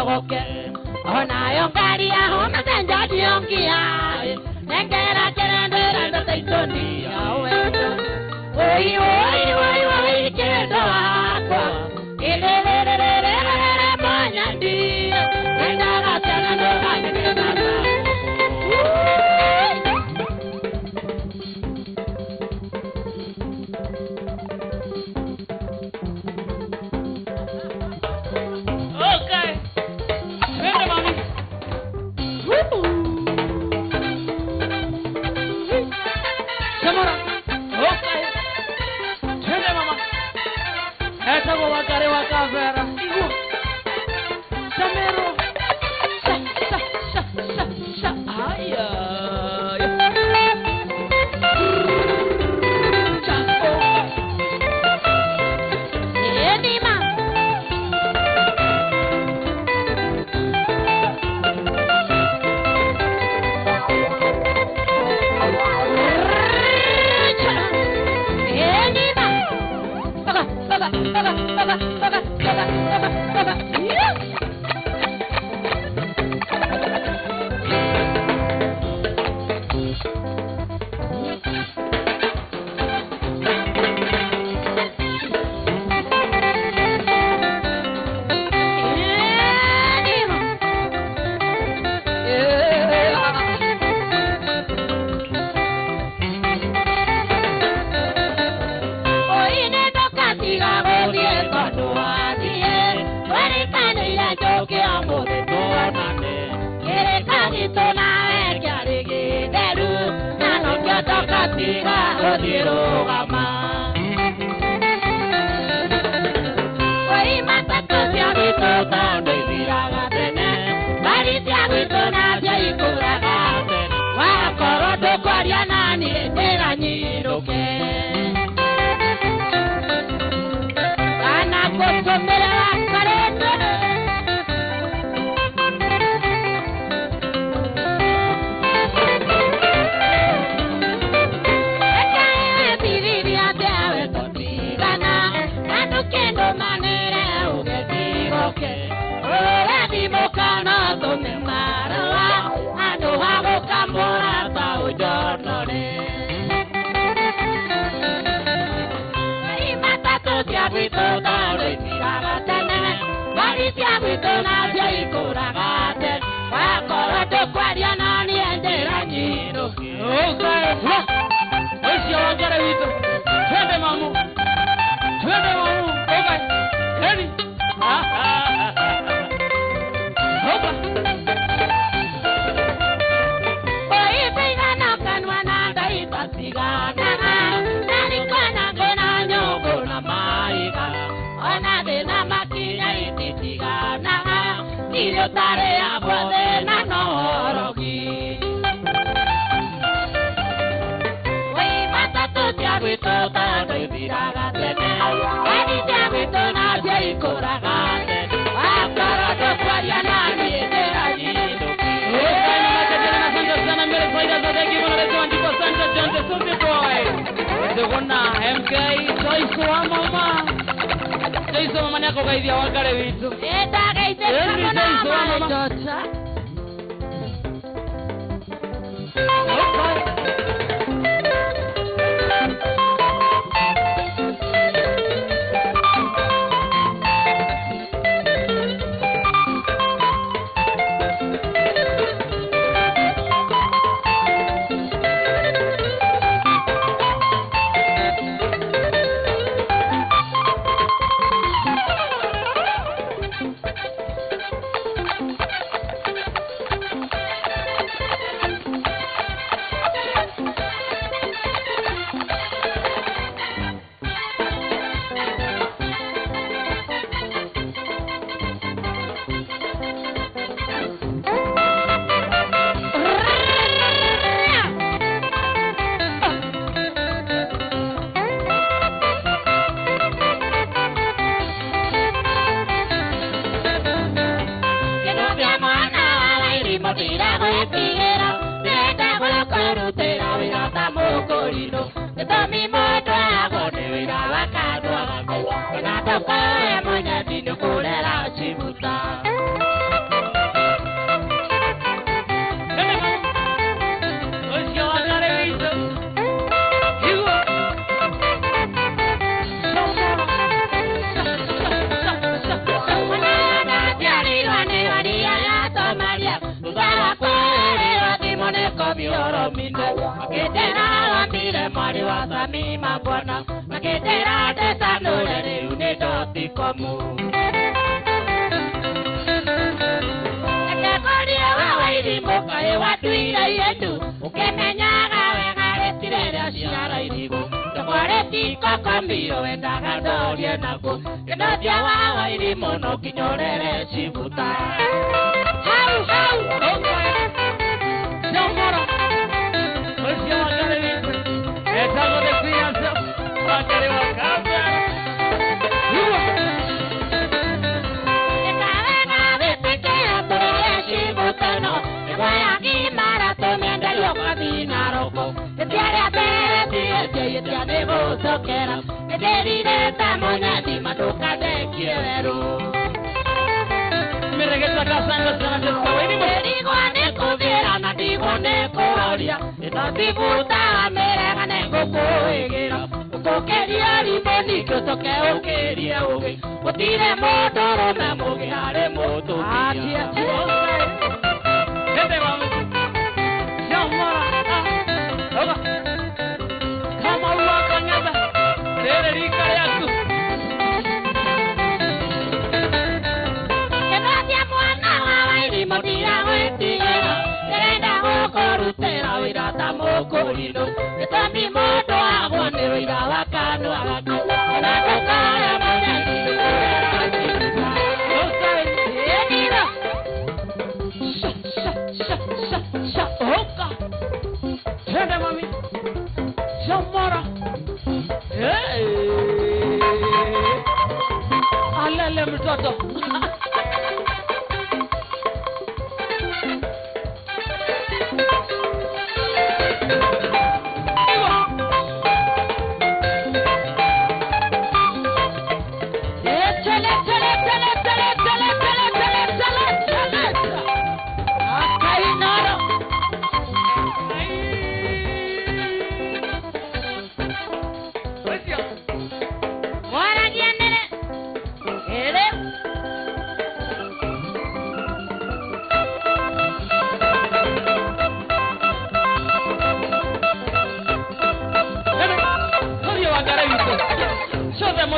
goke ona yo ngari ya homa senja diongia nengera kerendera ndo taitoni yawe oi oi oi oi kendo akwa ilelelelele manyandi nengara tena ndo kanyenga ni mabwana maketera desa nore unedoti komu Kakoria wawaidi moka watu ila yetu ukemenyaga wega retirera ciara irigu Kakoreti kokambiro wendaga dorie nako Kedotia wawaidi mono kinyorere cibuta Hau hau Jamora Osia wakale Etago de criança Wakale wakaba Sokera, e derire tamona di madoka de quiero. Me regreso a casa en los zonas del Cahuini. Me digo a Neko, viera, no digo Neko, Aurea. E no dibuta, me regan en Goku, Eguera. O quería limonico, toque o quería oge. O tire motor, me mogue, haré moto. Ah, tía, ¿qué te vamos? Ya, mora. Kama uwakanyaba Tere rika yaku Kenatia mwana wawairi modira wetigera Terenda hokorutera wirata mokorino Etambi moto agwane wira wakano agaki Enakokaya manyani Enira Sha Oka Tende mami Jamora Alele mtoto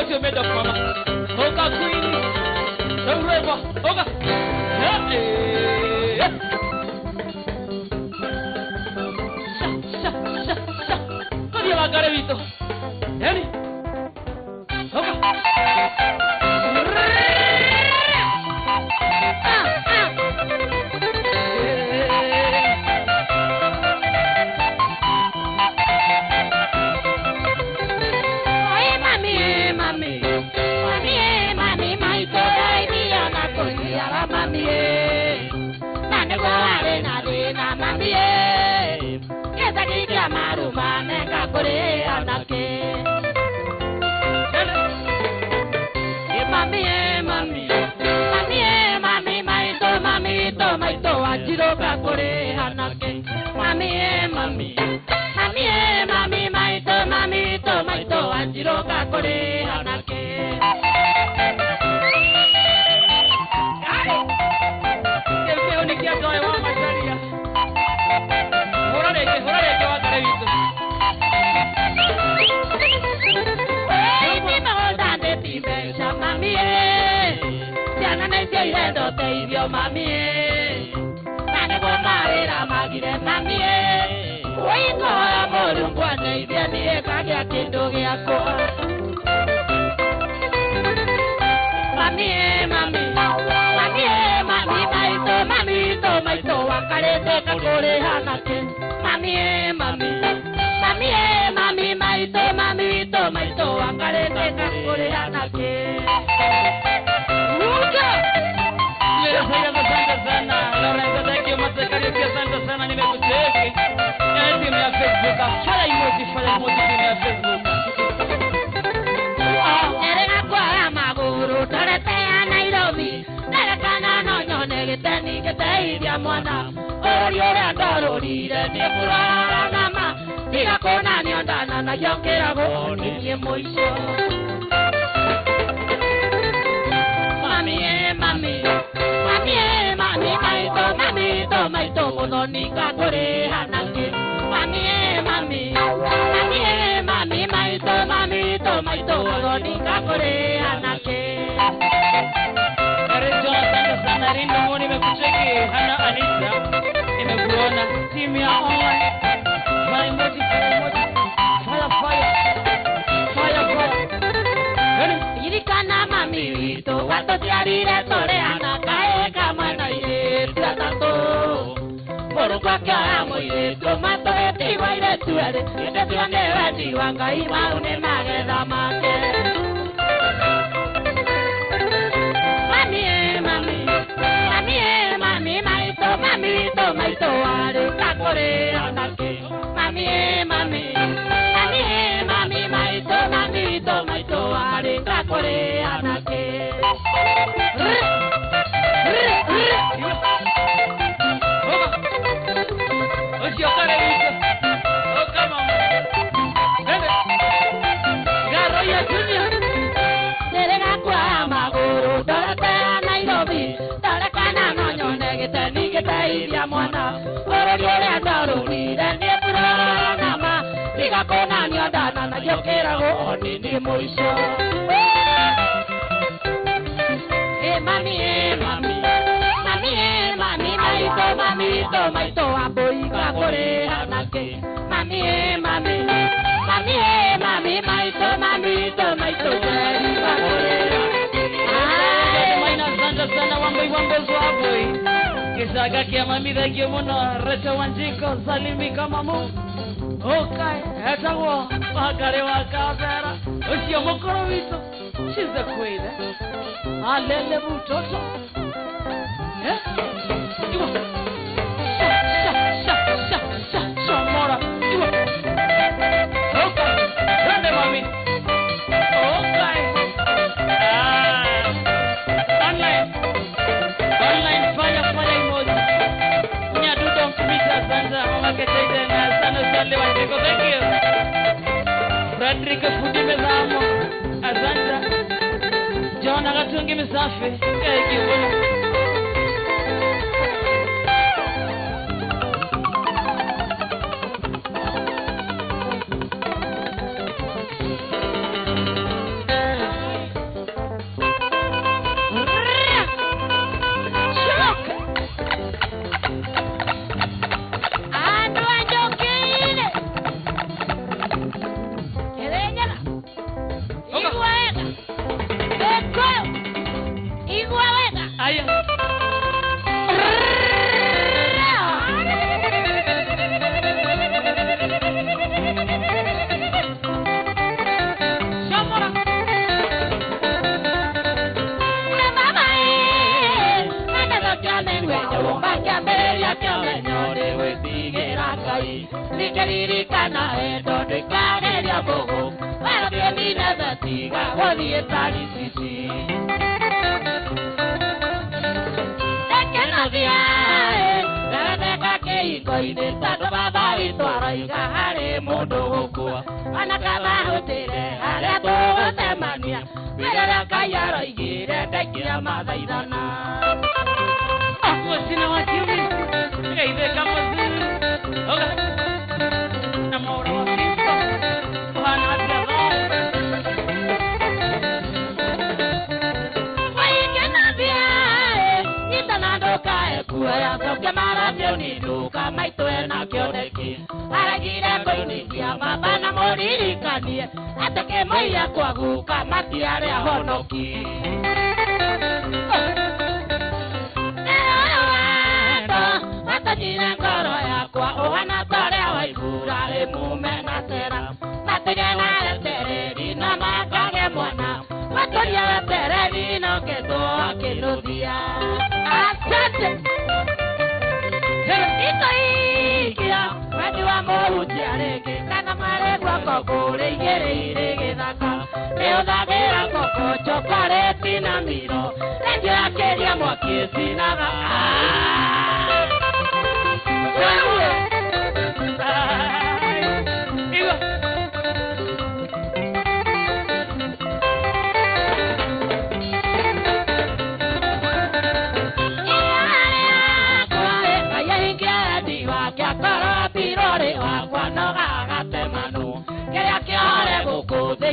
You're made of mama. Oga queen. Don't river. Oga. Come here, Margarito. Henry. Oga. Mami, nane kwa marera magire mami, wiko amor ngwana ibiani kage kindo gyako. Mami, maito wakarete kakore hanake. Mami, maito wakarete kakore hanake. Asante sana Lorenzo, thank you Masekariuki, asante sana nimekucheki. Timu ya Facebook, fala emoji timu ya Facebook. Erega kwa maguru toretea Nairobi. Nerekana no nyone giteni giteithia mwana. Oriore ndororire ni kurara nama. Tiga kona ni ondana na yongerago ni muico. Maito mononika kore hanake. Mami, maito nika kore anake. Karibu sana Rindo Moni nimekucheki Hana Anita. Nimekuona timu ya online. My emoji fire. Irikana mami wito wato tiarire tore anaka kama na ile tatato. Moruka kya moile tomato eti waire tuere. Ete tuane wati wangai maune mageza make. Maito wale kakore anake mami maito wale kakore anake Ojo kare wito okama Garo ya junior Serena kwa maguru dorata Nairobi dorakana nonyone getani getairia mwana ororiore atarunire ni purama igakona nyondana na yokerago onini muico maito aboiga kore anake mami maito jeriga kore maina sana wambo zwaboi kisaga kia mami dhaki muno Recha Wanjiko salimi kama mu okay hatawo wakare wakabera usio mokoro wito she's a queen alele butoto Mora okay grande mami okay online fire emoji nya dudo mpita sasa mama ketete na sana sale Wanjiko thank you Frederick Fudime zamo asante John agatungi misafi thank you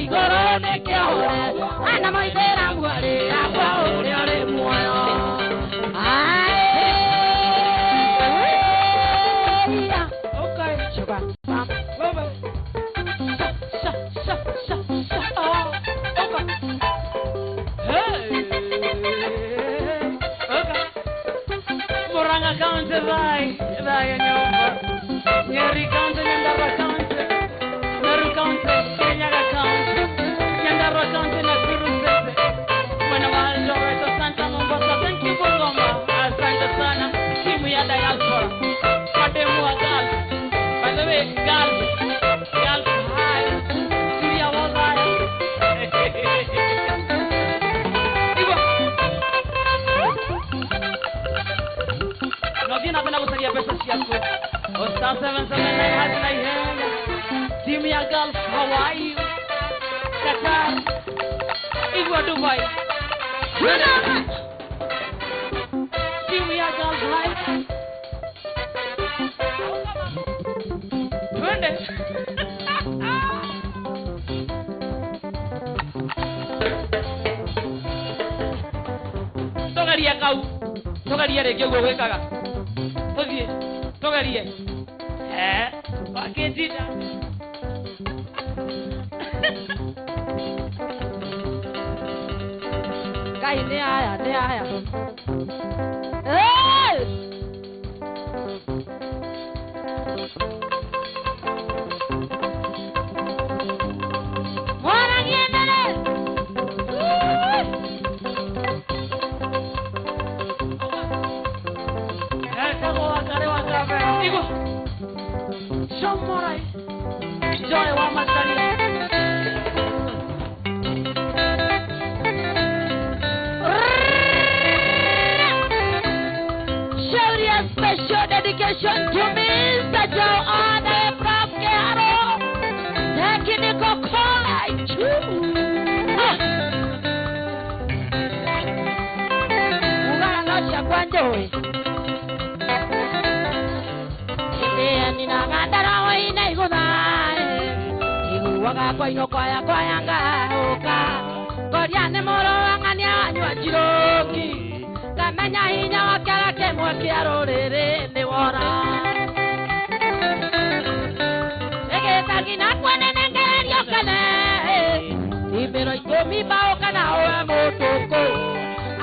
igoro ne ke ahora ana moitera mwari akwa uri uri muoyo okay sugar mom baba Counter right, Nyeri counter, Nyandara counter, Naru counter, Kenyaga counter, Nyandara counter, Nakuru Sese. When I'm all over Santa Mombasa, thank you for Goma, Santa Sana, Kimu ya diaspora, Mademu girls. By the way, girls, hi, Syria was high. Napenda kusalia pesa siako Star 779 hazina ihenya Team ya Gulf, Hawaii Qatar Igwa Dubai Team ya Gulf, hai Twende Togaria kau Togaria rekio gwe kaga Togie, togarie. Paketida. Kai ne aya. Mwana niendele. Digo, Shomorai, Joy wa Masaria. Show a special dedication to Mr. Joe Ane from Keharo. Technical college. Ugana nocha kwa Joey. Ninagandara waina iguthae iguaga kwa ino kwaya kwayanga uka koriane moro angania anywa jirogi kamenya hinya wakara kemwe kia ruriri ni wora egetagina kwenenengererio kane ibiro ikumi bao kana oe mutuku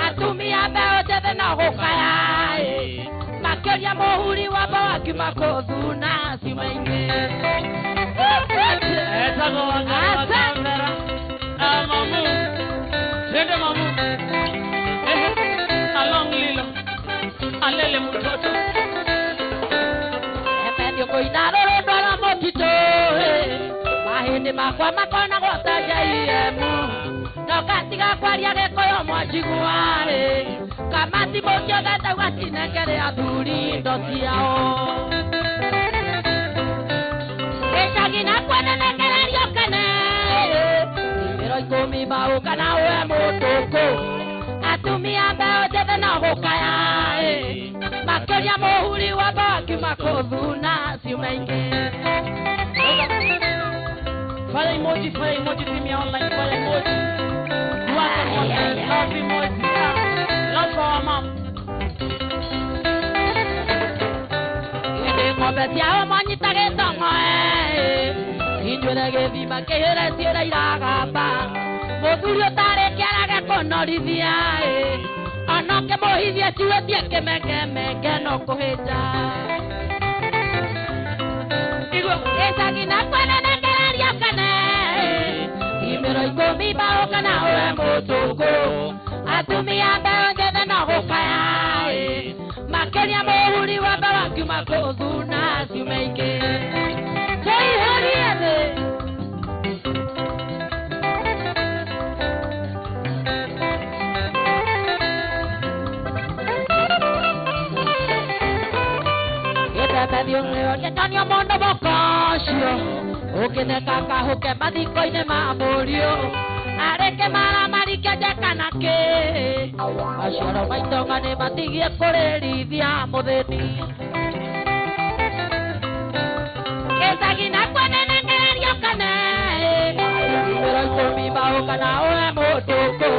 atumia mbeo jethe na gukaya Makeria mohuri waba wakimakothuna simainge Esa goanga watambera Mamu Sende mamu Along lilo Alele mutoto Emedio koinaro rodora motito Mahindi makwa makona gota jaiemu Nokatiga kwaria gekoyo mwajiguare Kamati mokyo gata watinengere athuri ndosi yao Echagina kwenenengererio kane Ibiro ikumi bao kana uwe mutuku Atumia mbeo jethe na gukaya Makeria mohuri waba wakimakothuna siumainge Fala emoji team ya online, fala emoji Welcome online, love emoji Love for our mom Yede ngombe siao mwanyitage tongo Injwele gethima kehere siera iragamba Muthuri utare kiarage kunorithia Anoke mohithia chuo tieke menge no kuhita Igwa Esagina kwenenengererio kane Ibiro ikumi bao kana uwe mutuku Atumia mbeo jethe na gukaya Makeria mohuri waba wakimakothuna siumainge Joihuri ethe Getemethi ungleo getonio mondo bokosio Ukineka kahuke mathiko-ine ma murio Areke maramarike jekanake Maciaro maitonga ni matigie kurĩrithia muthĩni Gĩcagi na kwenenengererio kane Pero ikumi mauka na oe mutuku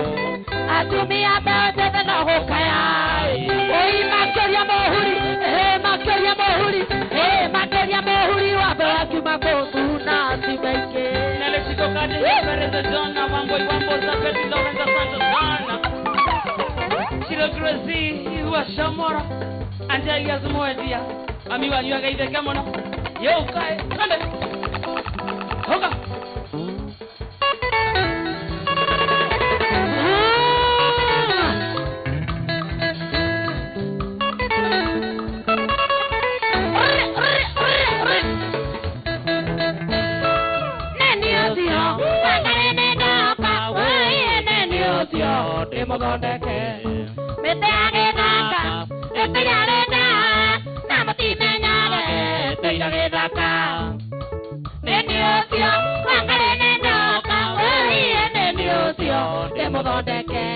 atumia meotete no hukaya oi makeria mohuri wa baki makotuna sibeke naleshiko kadi pereza jona wambo za peti Lorenza Santos bana Shiro Grazi wa Shamora anja yazmoedia amiwa yuaga ide kamono yo kai ande hoga Modondeke mete agedaka eteyarena namati menyare eteyagedaka nendiosio wangarene ndoka oye nendiosio de modondeke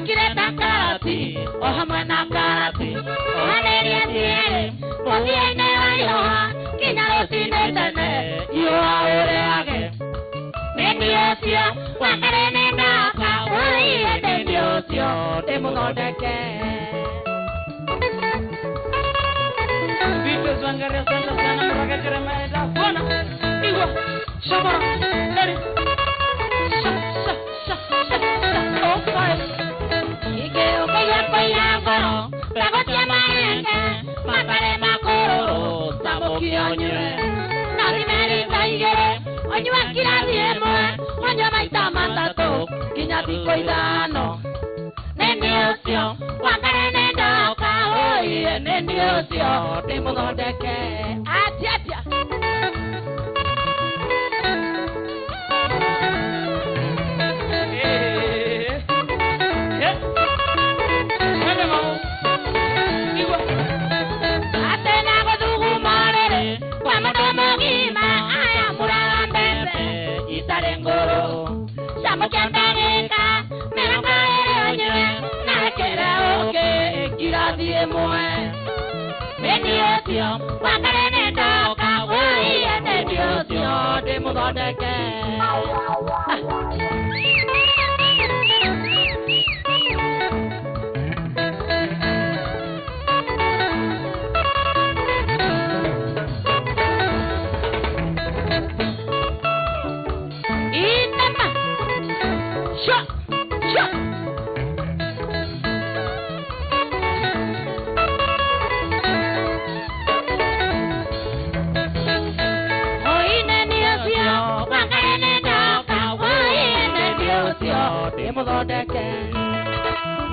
Kireta karati, ohamana karati, ohaneria tiere, moviene ayoha, kinarosine tene, yoa oreage. Nendiosio, wakarene naka, oye nendiosio, de modondeke. Vitos vangaria santa sana, muraga keremeda, bona, igua, shamora, neri, Nendiosio, wakarene ndoka, oye nendiosio, de modondeke. Atia. Nendiosio, wakarene ndoka, oye nendiosio, de modondeke. Inema, shot.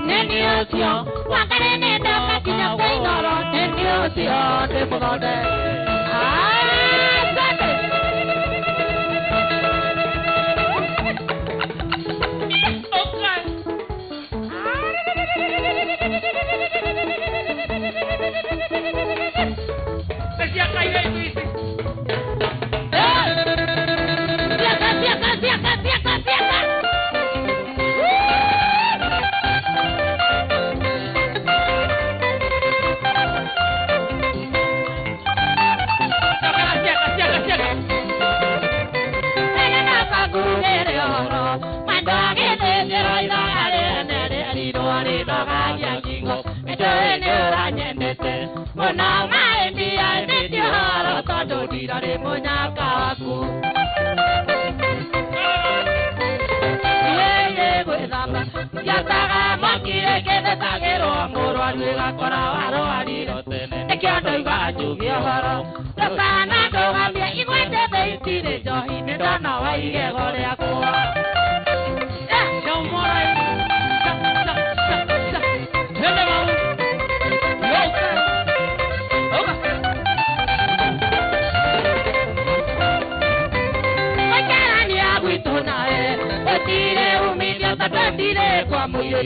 Nendiosio, wakarene ndoka, kina kainoro, nendiosio, de modondeke.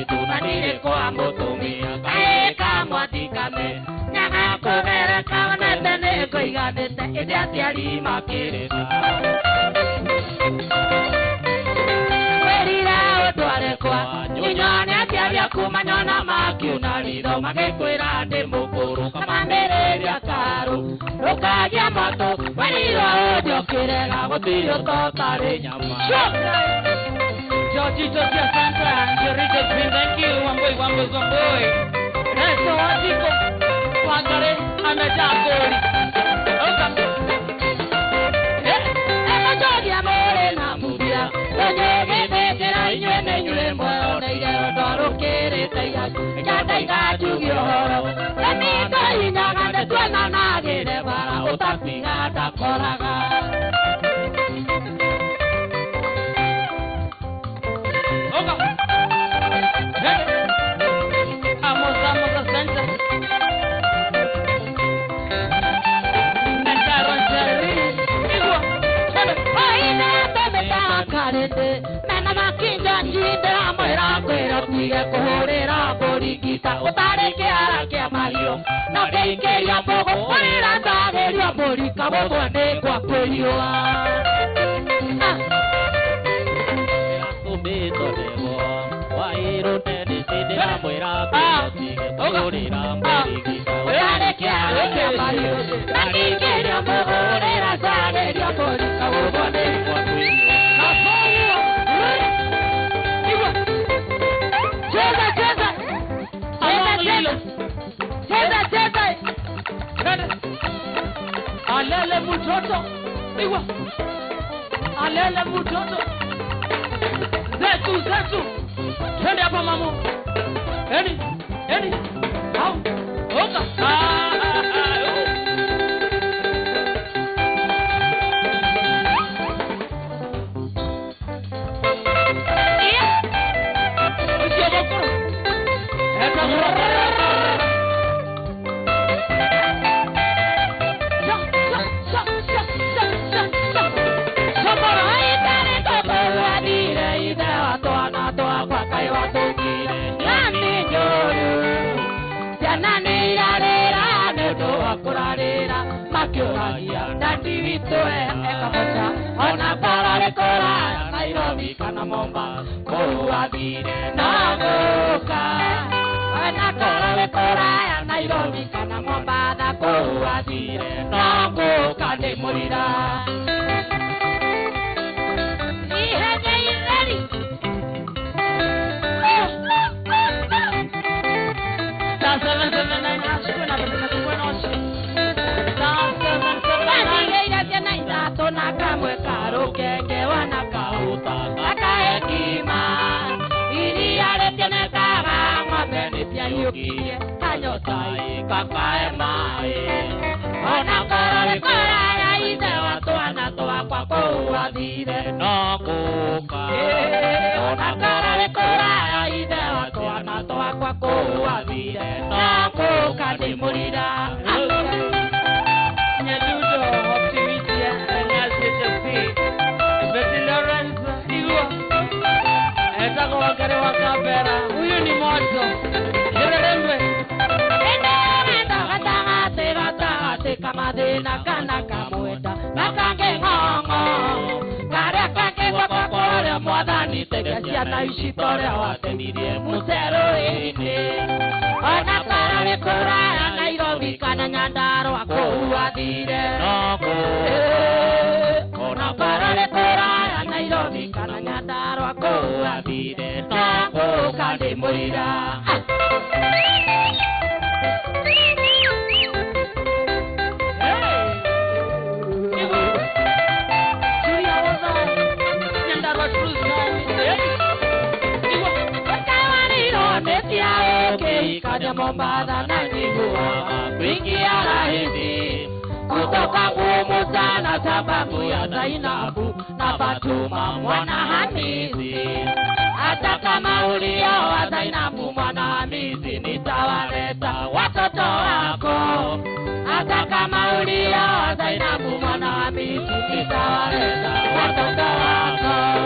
Tunanire kwa mutumia kae kamwatikame nyaka kugera kawana Endene koiganete ende atiari makireta Werira otware kwa Nyonyane atiari akumanyona makiuna ritho Magikwira ndi mukuru kamandereria karu Rukagia moto werira ojokirega gutiri utotari nyama Georgito Tia Santa Georgito thank you Wamboi Resto waziko Wangare amejagori Jogi amore na mubia Onyege betera inyene nyule moyo Neire odoro kere teya Jata ika chugi ohoro Nemika inyaga netuena nagire bara Utapiga takoraga Vamos a Santa Mena makinja njindera mwera kwera tige kuhurira borigita utare kiara kia mario na keikeria mbogo kwira ndageria borika bobone kwa kweriwa Kubito debo wairu tedi sidira mwera kwera tige kuhurira borigita utare kiara kia mario na keikeria mbogo kwira ndageria borika bobone kwa kweriwa Alele mtoto iwa alele mtoto zetu twende hapa mamu eni au oka Ona para kora Nairobi kana Mombasa kuadire nagoka Ona para kora Nairobi kana Mombasa kuadire nagoka de morira Ihene ireri Sasa na shukuna bana Tona kamwe karo kenge wana kauta Naka hekima Iri aretene kaga Mabeni pia yukie Kanyotai kakae mai Ona kora kora ya ide watu anatoa kwa kuwa dhire Nakuka Ona kora ya ide watu anatoa kwa kuwa dhire Nakuka ni murida Wakare wakabera huyu ni moto yerembe enda gata kama dena kana kamweta nakange ngongo kare kake wakakore mwadhani tegesia na ishitore watenirie musero ine ona kare kora Nairobi kana Nyandaro akuadire ona kare kora Nairobi kana Nyandaro akuadire Nako kande morira Kaja Mombasa na Nigua kuingia rahisi kutoka ngumu sana sababu ya Zainabu na Fatuma mwana Hamisi hata kama ulioa Zainabu mwana Hamisi nitawaleta watoto wako hata kama ulioa Zainabu mwana Hamisi nitawaleta watoto wako